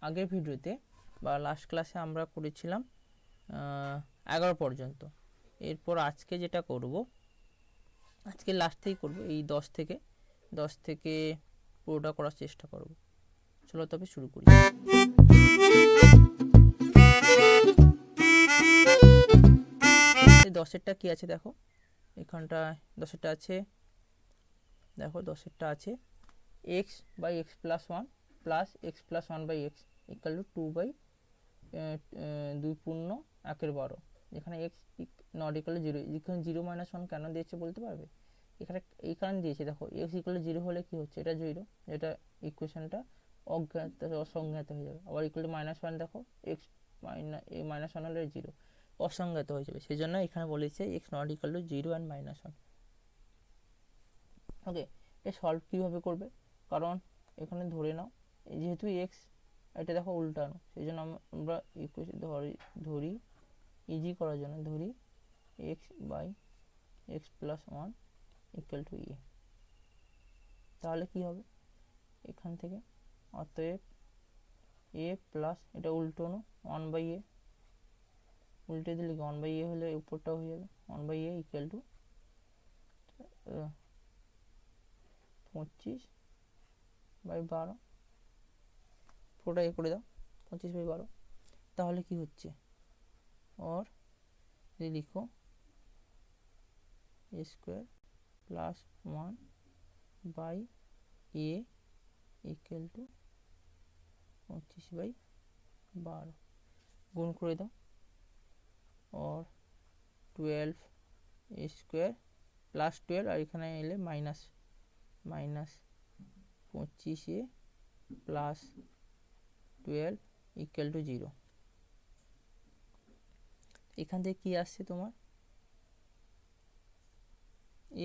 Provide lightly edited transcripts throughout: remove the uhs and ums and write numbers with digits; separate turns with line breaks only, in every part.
আগের ভিডিওতে বা লাস্ট ক্লাসে আমরা করেছিলাম 11 পর্যন্ত। এরপর আজকে যেটা করব, আজকে লাস্ট থেকেই করব, এই 10 থেকে পুরোটা করার চেষ্টা করব। চলো তবে শুরু করি। এই 10-এরটা কি আছে দেখো, এখানটা 10-এরটা আছে, দেখো 10-এরটা আছে x by x plus one plus x plus one by x equal to 2 by 2 পূর্ণ 1/12, যেখানে এক্স নট ইকাল টু 0। এখানে 0 - 1 কেন দিয়েছে বলতে পারবে? এখানে এই কারণে দিয়েছে, দেখো এক্স ইকাল টু 0 হলে কি হচ্ছে, এটা 0, এটা ইকুয়েশনটা অসংজ্ঞাত হয়ে যাবে। আবার ইকুয়াল টু -1, দেখো এক্স -1 হলে 0 অসংজ্ঞাত হয়ে যাবে। সেই জন্য এখানে বলেছে x not equal to 0 and -1। Okay, A solve কীভাবে করবে? কারণ এখানে ধরে নাও যেহেতু এক্স, এটা দেখো উল্টানো, সেই জন্য আমরা ইকুয়েশন ধরি ইজি করার জন্য ধরি x by x plus one equal to a. তাহলে কি হবে এখান থেকে? অতএব এ প্লাস, এটা উল্টানো, 1/a, উল্টে দিলে 1/a হলে উপরটা হয়ে যাবে 1/a ইকুয়াল টু 25/12, পুরোটা এ করে দাও 25/12। তাহলে কি হচ্ছে, और যদি লিখো a square plus 1/a equal to 25/12, গুণ করে দাও, और 12 a স্কোয়ার প্লাস 12, আর এখানে এলে minus 25a plus 12 equal to 0। এখান থেকে কি আসছে তোমার?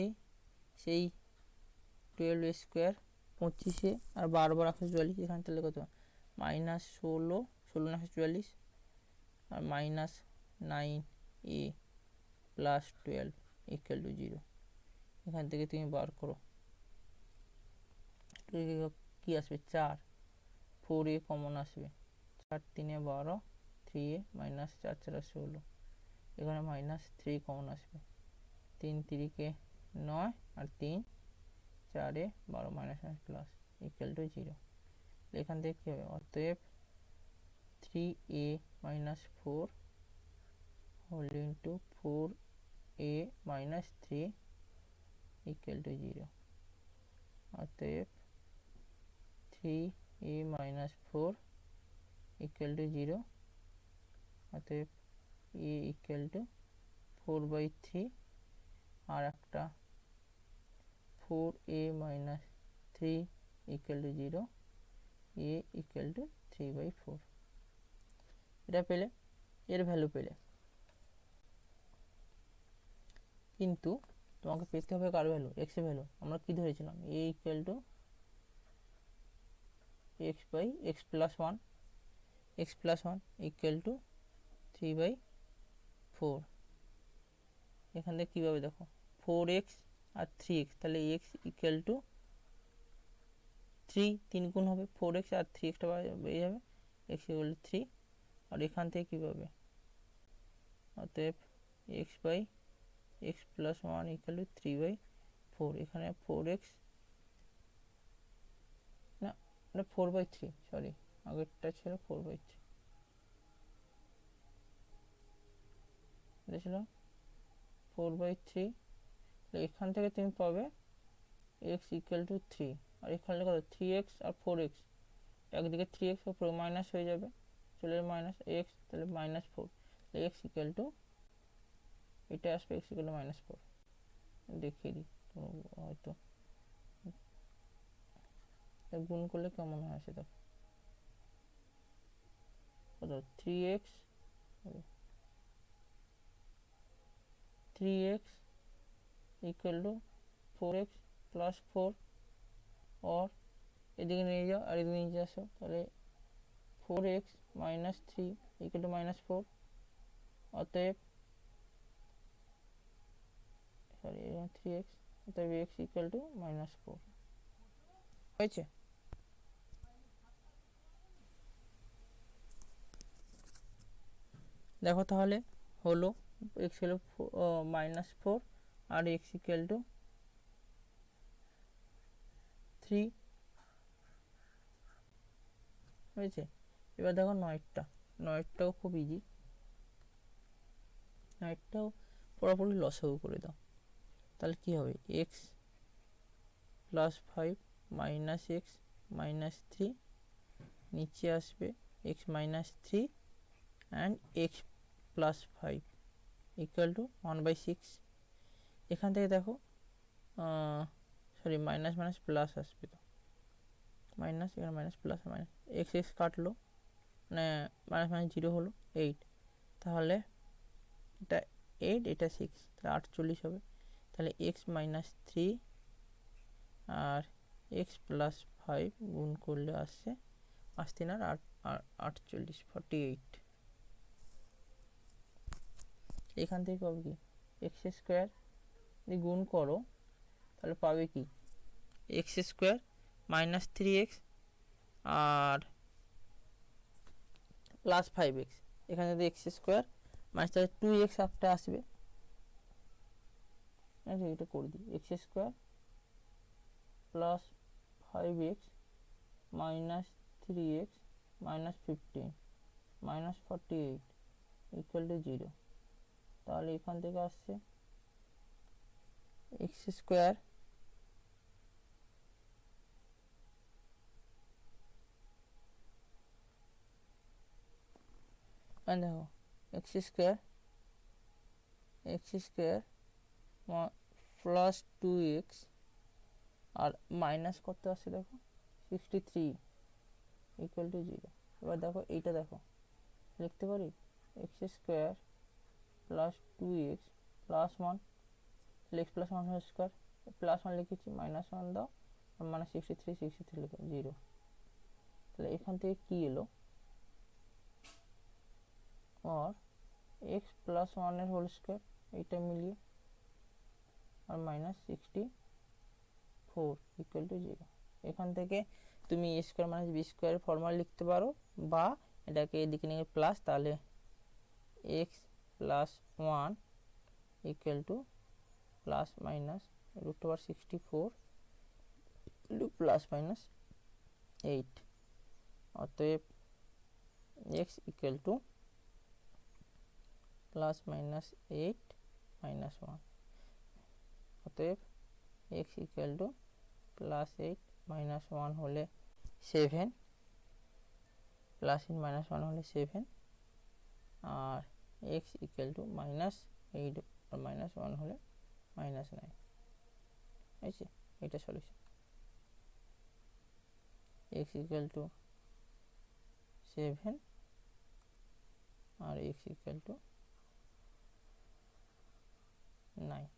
এ সেই 12 স্কোয়ার 25 আর 12 বার 144, এখান থেকে কত -16 16 আর -9a প্লাস 12 ইকুয়াল টু 0। এখান থেকে তুমি বার করো, কি আসবে 4, 4a কমন আসবে, 4 3 12, 3a -4 4 16, এখানে -3 কমন আসবে, 3 3 9 আর 3 4 12 -1 প্লাস ইকুয়াল টু 0। এখান থেকে কী হবে? অতএব 3a - 4 whole into 4a - 3 equal to 0। অতএব 3a - 4 ইকুয়াল টু 0। অতএব a ইকুয়াল টু 4/3, আর একটা 4a - 3 equal to 0, a equal to 3/4। এটা পেলে, এর ভ্যালু পেলে, কিন্তু তোমাকে পেতে হবে কার ভ্যালু? এক্স এর ভ্যালু। আমরা কি ধরেছিলাম? a equal to x by x plus one, x plus one equal to 3/4। এখান থেকে কীভাবে দেখো 4x আর 3x, তাহলে x ইকুয়াল টু 3 গুণ হবে, 4x আর 3xটা বেরিয়ে যাবে, x ইকুয়াল টু 3। আর এখান থেকে কী পাবে? অতএব x by x plus one equal to 3/4। এখানে 4x না, এটা 4/3, সরি আগেরটা ছিল 4/3, এটা ছিল 4/3। এখান থেকে তুমি পাবে x ইকুয়াল টু 3, আর এখানে কত 3x আর 4x, একদিকে 3x আর 4 মাইনাস হয়ে যাবে, চলে মাইনাস x, তাহলে -4, x ইকুয়াল টু এটা আসবে x ইকুয়াল টু -4। দেখিয়ে দিই হয়তো গুণ করলে কেমন হয় সেটা, কত 3x equal to 4x plus 4, और এদিকে নিয়ে যাও আর এদিকে নিয়ে আসো, তাহলে 4x - 3 ইকুয়াল টু -4। অতএব সরি 3x, অতএব x ইকুয়াল টু -4 হয়েছে। দেখো তাহলে হলো এক্স হলো -4 আর এক্স ইকুয়াল টু 3 হয়েছে। এবার দেখো নয়েরটাও খুব ইজি, নয়েরটাও পুরোপুরি লসাগু করে দাও। তাহলে কি হবে, x plus 5 minus x minus 3, নিচে আসবে x minus 3 and x plus 5 equal to 1/6। এখান থেকে দেখো সরি মাইনাস মাইনাস প্লাস আসবে, তো মাইনাস, এখানে minus plus minus x x কাটলো, মানে মাইনাস মাইনাস 0 হলো 8, তাহলে এটা 8 এটা 6, তাহলে 48 হবে। তাহলে এক্স মাইনাস 3 আর এক্স প্লাস 5 গুণ করলে আসছে 3 আর 48 48। এখান থেকে পাবে কি এক্স স্কোয়ার, যদি গুণ করো তাহলে পাবে কি এক্স স্কোয়ার মাইনাস 3x আর প্লাস 5x। এখানে যদি এক্স স্কোয়ার মাইনাস, তাহলে 2x একটা আসবে, এটা করে দিই, x square plus 5x minus 3x minus 15 minus 48 equal to 0। তাহলে এখান থেকে আসছে এক্স স্কোয়ার দেখো এক্স স্কোয়ার প্লাস 2x আর মাইনাস করতে আসছে দেখো 63 ইকুয়াল টু 0। এবার দেখো এইটা দেখো লিখতে পারি x square plus 2x plus 1, x plus 1 whole square, plus 1 লিখেছি, মাইনাস 1 দাও আর মানে 63 লিখো 0। তাহলে এখান থেকে কি এলো, আর এক্স প্লাস 1 এর হোল স্কোয়ার এইটা মিলিয়ে আর মাইনাস 64 ইকুয়াল টু 0। এখান থেকে তুমি a square minus b square formula লিখতে পারো, বা এটাকে এদিকে নিয়ে প্লাস, তাহলে x plus 1 equal to plus minus √64 into plus minus 8। অতএব x equal to plus minus 8 minus 1। অতএব x equal to plus 8 minus 1 হলে 7, প্লাস 8 মাইনাস 1 হলে 7, আর এক্স ইকুয়াল টু মাইনাস 8 আর মাইনাস 1 হলে মাইনাস 9 হয়েছে। এটা সলিউশন। এক্স ইকুয়াল টু 7 আর এক্স ইকুয়াল টু 9,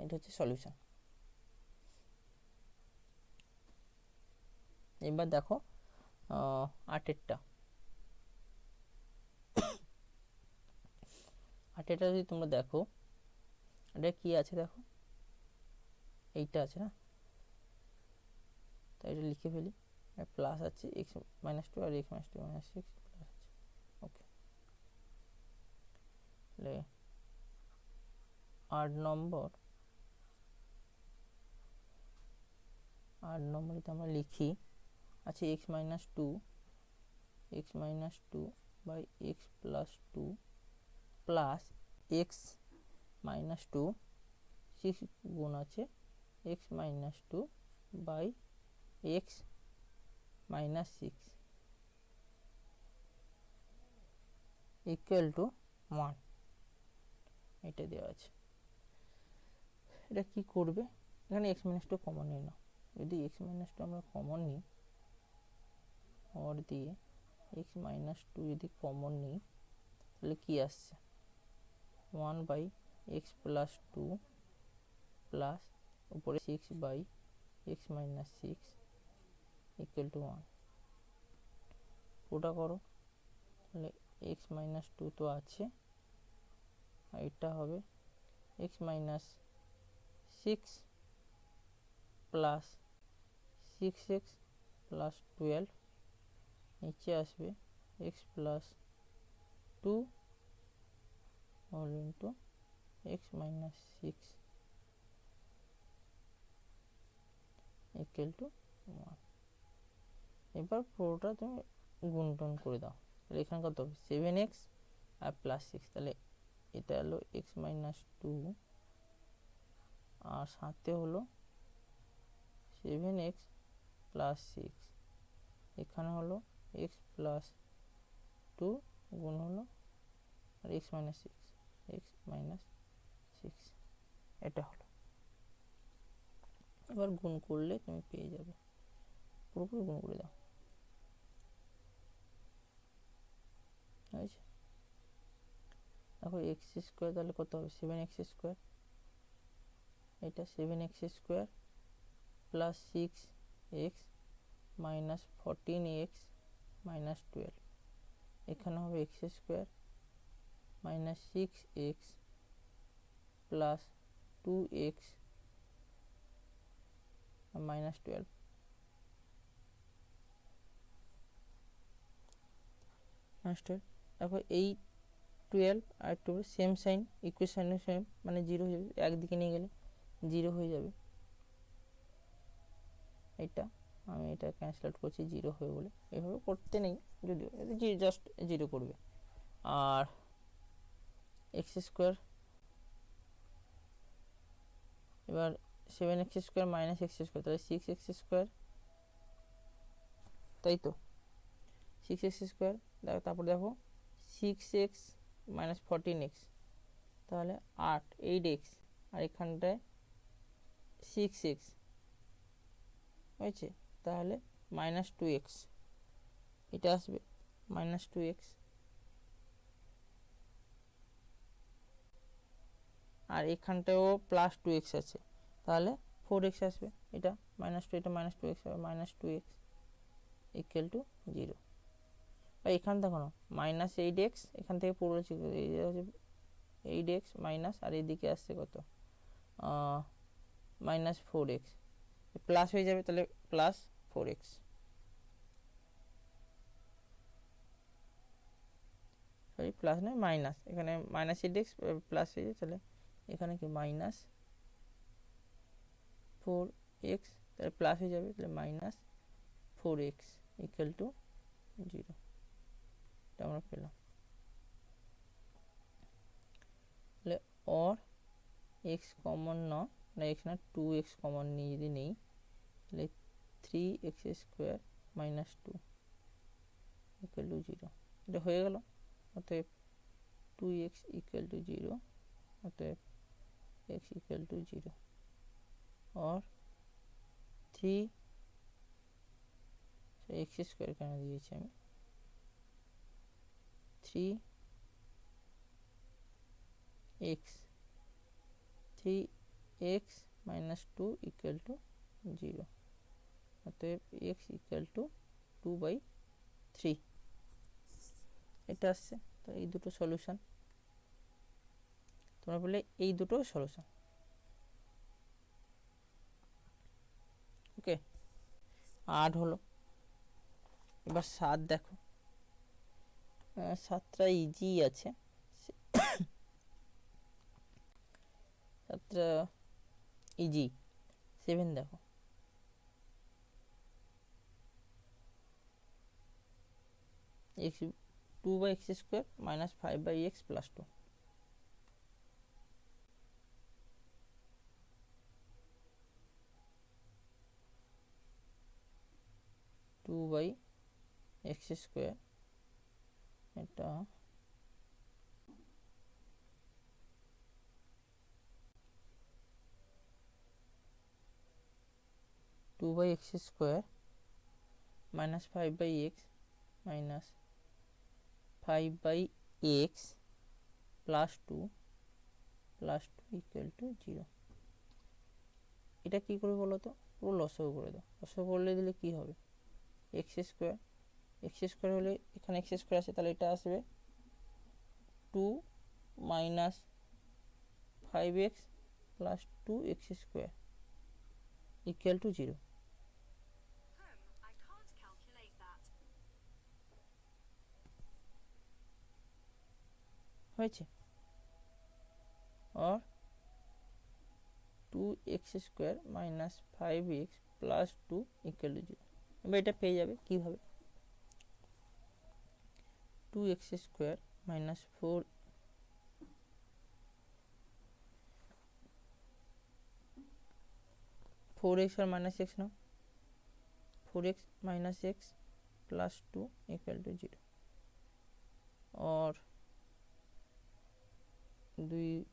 এটা হচ্ছে সলিউশন। এবার দেখো আটেরটা যদি তোমরা দেখো, এটা কি আছে দেখো, এইটা আছে না, তাই এটা লিখে ফেলি, প্লাস আছে এক্স মাইনাস 2 আর এক্স মাইনাস 2 মাইনাস 6 প্লাস আছে। ওকে, তাহলে 8 নম্বরে আমরা লিখি আছে x minus 2 by x plus 2 plus x minus 2 6 গুণ আছে x minus 2 by x minus 6 equal to 1। এটা দেওয়া আছে। এটা কি করবে, এখানে এক্স মাইনাস 2 কমন নিয়ে নাও। যদি এক্স মাইনাস 2 আমরা কমন নিই, হর দিয়ে এক্স মাইনাস 2 যদি কমন নিই, তাহলে কি আসছে 1 বাই এক্স প্লাস 2 প্লাস উপরে 6 by x minus 6 equal to 1। ওটা করো, তাহলে এক্স মাইনাস 2 তো আছে, আর এটা হবে x minus 6 plus 6x plus 12 নিচে আসবে x plus two whole into x minus six equal to one. এবার পুরোটা তুমি গুণটন করে দাও, তাহলে এখানে কত হবে সেভেন এক্স আর প্লাস সিক্স, তাহলে এটা হলো এক্স মাইনাস টু আর সাথে হলো সেভেন এক্স প্লাস সিক্স, এখানে হলো এক্স প্লাস টু গুণ হলো আর x minus six, x minus six, এটা হলো। এবার গুণ করলে তুমি পেয়ে যাবে, পুরোপুরি গুণ করে দাও, হয়েছে। দেখো এক্স স্কোয়ার তাহলে কত হবে সেভেন এক্স স্কোয়ার, এটা seven x square plus six x minus fourteen x minus twelve, এখানে হবে x square minus six x plus two x minus twelve, দেখো এই টুয়েলভ আর টু সেম সাইন, ইকুয়েশনের সেম, মানে জিরো হয়ে যাবে, একদিকে নিয়ে গেলে জিরো হয়ে যাবে। এটা আমি এটা ক্যান্সেল আউট করছি জিরো হবে বলে, এভাবে করতে নেই, যদিও জাস্ট জিরো করবে। আর এক্স স্কোয়ার, এবার seven x square minus x square, তাহলে সিক্স এক্স স্কোয়ার, তাই তো সিক্স এক্স স্কোয়ার, তারপর দেখো six x minus fourteen x, তাহলে আট এইট এক্স, আর এখানটায় সিক্স এক্স হয়েছে, তাহলে মাইনাস টু এক্স, এটা আসবে মাইনাস টু এক্স, আর এখানটাও প্লাস টু এক্স আছে, তাহলে ফোর এক্স আসবে, এটা মাইনাস টু, এটা মাইনাস টু এক্স হবে, minus two x equal to zero. বা এখান দেখো না মাইনাস এইট এক্স, এখান থেকে পুরো হচ্ছে এইট এক্স মাইনাস, আর এইদিকে আসছে কত মাইনাস ফোর এক্স, প্লাস হয়ে যাবে, তাহলে plus four x, sorry plus নয় মাইনাস, এখানে মাইনাস এইট এক্স প্লাস হয়ে যাবে, তাহলে এখানে কি মাইনাস ফোর এক্স, তাহলে প্লাস হয়ে যাবে, তাহলে minus four x equal to zero, এটা আমরা পেলাম। তাহলে অর এক্স কমন না এক্স না টু এক্স কমন নিয়ে যদি নেই, তাহলে three x square minus two equal to zero, এটা হয়ে গেল। অতএব two x equal to zero, অতএব এক্স ইকুয়াল টু জিরো, और থ্রি এক্স স্কোয়ার কেন দিয়েছি আমি, three x minus two equal to zero, অতএব x equal to two by three, এটা আসছে। তো এই দুটো সলিউশন, তোমরা বলে এই দুটো সলিউশন, ওকে। আট হলো, এবার সাত দেখো, সাতটা ইজি আছে, সাতটা ইজি। সেভেন দেখো, x two by x square minus five by x plus two, two by x square, এটা two by x square minus five by x minus five by x plus two equal to zero. এটা কী করে বলো তো, পুরো লসও করে দাও, লসও করলে দিলে কী হবে, এক্স স্কোয়ার হলে এখানে এক্স স্কোয়ার আছে, তাহলে এটা আসবে two minus five x plus two x square equal to zero. হয়েছে। और 2x² minus 5x plus 2 equal to 0। এবার এটা পেয়ে যাবে কীভাবে, 2x² মাইনাস 4x और माइनस एक्स नाও, 4x minus x plus 2 equal to 0 और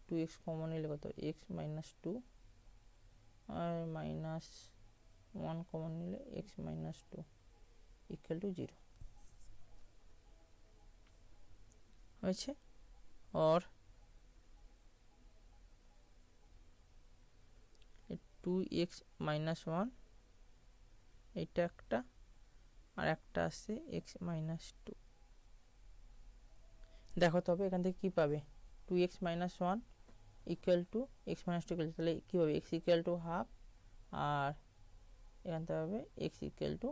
2x कॉमन নিলে কত, x माइनस 2 और माइनस 1 कॉमन নিলে x माइनस 2 इक्वल टू 0 হয়েছে। और 2x माइनस 1 এটা একটা আর একটা আছে x মাইনাস 2। দেখো তবে এখান থেকে কি পাবে, 2x minus 1 equal to x minus 2 তাহলে কী হবে, x ইকুয়াল টু হাফ আর এখান থেকে হবে x ইকুয়াল টু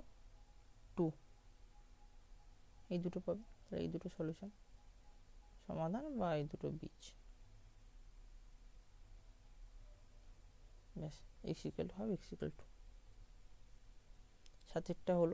2, এই দুটো পাবে। তাহলে এই দুটো সলিউশন সমাধান বা এই দুটো বীজ, ব্যাস। x equal to half, x equal to, সাথেরটা হলো